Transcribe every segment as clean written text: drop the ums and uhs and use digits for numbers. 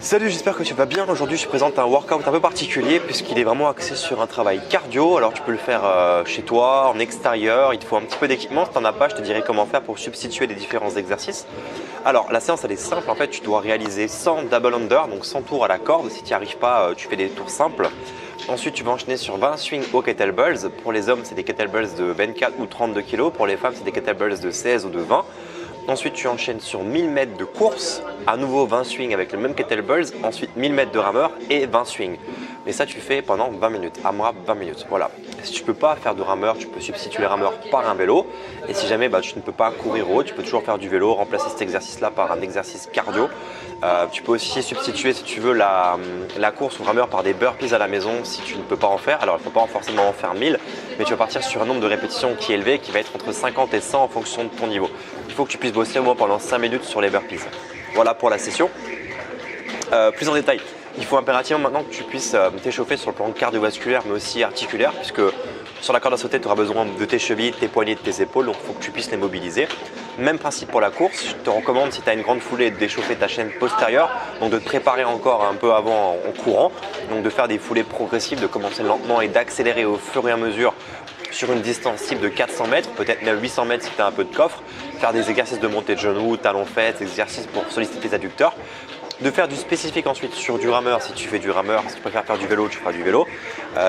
Salut, j'espère que tu vas bien. Aujourd'hui, je te présente un workout un peu particulier puisqu'il est vraiment axé sur un travail cardio. Alors, tu peux le faire chez toi, en extérieur. Il te faut un petit peu d'équipement. Si tu n'en as pas, je te dirai comment faire pour substituer les différents exercices. Alors, la séance, elle est simple. En fait, tu dois réaliser 100 double under, donc 100 tours à la corde. Si tu n'y arrives pas, tu fais des tours simples. Ensuite, tu vas enchaîner sur 20 swings aux kettlebells. Pour les hommes, c'est des kettlebells de 24 ou 32 kg. Pour les femmes, c'est des kettlebells de 16 ou de 20. Ensuite, tu enchaînes sur 1000 mètres de course, à nouveau 20 swings avec le même kettlebells, ensuite 1000 mètres de rameur et 20 swings. Mais ça, tu fais pendant 20 minutes, AMRAP 20 minutes. Voilà. Si tu ne peux pas faire de rameur, tu peux substituer le rameur par un vélo. Et si jamais tu ne peux pas courir haut, tu peux toujours faire du vélo, remplacer cet exercice-là par un exercice cardio. Tu peux aussi substituer, si tu veux, la course ou rameur par des burpees à la maison si tu ne peux pas en faire. Alors, il ne faut pas forcément en faire 1000, mais tu vas partir sur un nombre de répétitions qui est élevé, qui va être entre 50 et 100 en fonction de ton niveau. Il faut que tu puisses bosser au moins pendant 5 minutes sur les burpees. Voilà pour la session. Plus en détail, il faut impérativement maintenant que tu puisses t'échauffer sur le plan cardiovasculaire mais aussi articulaire, puisque sur la corde à sauter, tu auras besoin de tes chevilles, de tes poignets, de tes épaules, donc il faut que tu puisses les mobiliser. Même principe pour la course, je te recommande, si tu as une grande foulée, d'échauffer ta chaîne postérieure, donc de te préparer encore un peu avant en courant, donc de faire des foulées progressives, de commencer lentement et d'accélérer au fur et à mesure sur une distance type de 400 mètres, peut-être même 800 mètres si tu as un peu de coffre, faire des exercices de montée de genoux, talons faits, exercices pour solliciter tes adducteurs. De faire du spécifique ensuite sur du rameur si tu fais du rameur, si tu préfères faire du vélo, tu feras du vélo.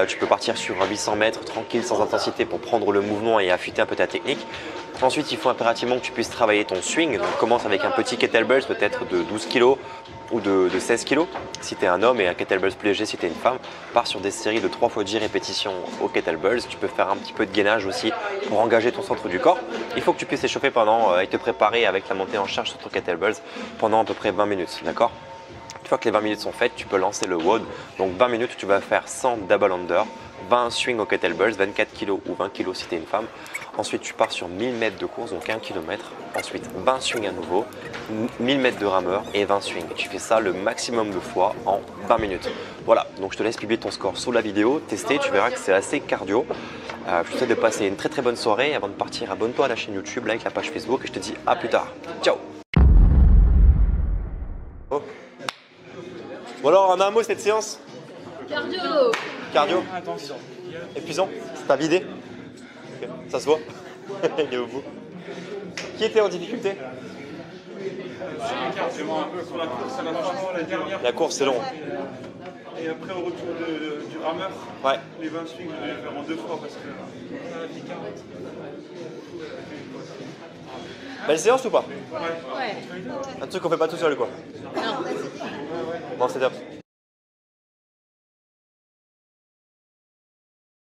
Tu peux partir sur 800 mètres tranquille, sans intensité pour prendre le mouvement et affûter un peu ta technique. Ensuite, il faut impérativement que tu puisses travailler ton swing. Donc, commence avec un petit kettlebell, peut-être de 12 kg ou de 16 kg si tu es un homme, et un kettlebell plus léger si tu es une femme. Pars sur des séries de 3 x 10 répétitions au kettlebells. Tu peux faire un petit peu de gainage aussi pour engager ton centre du corps. Il faut que tu puisses t'échauffer pendant et te préparer avec la montée en charge sur ton kettlebells pendant à peu près 20 minutes. D'accord ? Une fois que les 20 minutes sont faites, tu peux lancer le WOD. Donc 20 minutes, tu vas faire 100 double under, 20 swings au kettlebells, 24 kg ou 20 kg si tu es une femme. Ensuite, tu pars sur 1000 mètres de course, donc 1 km. Ensuite, 20 swings à nouveau, 1000 mètres de rameur et 20 swings. Tu fais ça le maximum de fois en 20 minutes. Voilà, donc je te laisse publier ton score sous la vidéo, tester, tu verras que c'est assez cardio. Je te souhaite de passer une très très bonne soirée. Avant de partir, abonne-toi à la chaîne YouTube, like la page Facebook et je te dis à plus tard. Ciao. Bon alors, en un mot cette séance? Cardio. Cardio. Épuisant. T'as vidé? Okay. Ça se voit. Il est au bout. Qui était en difficulté? La course c'est long. Et après au retour du rameur, ouais. Les 20 swings, je vais les faire en 2 fois parce que Belle séance ou pas? Ouais. Un truc qu'on fait pas tout seul quoi. Non. Bon c'est top.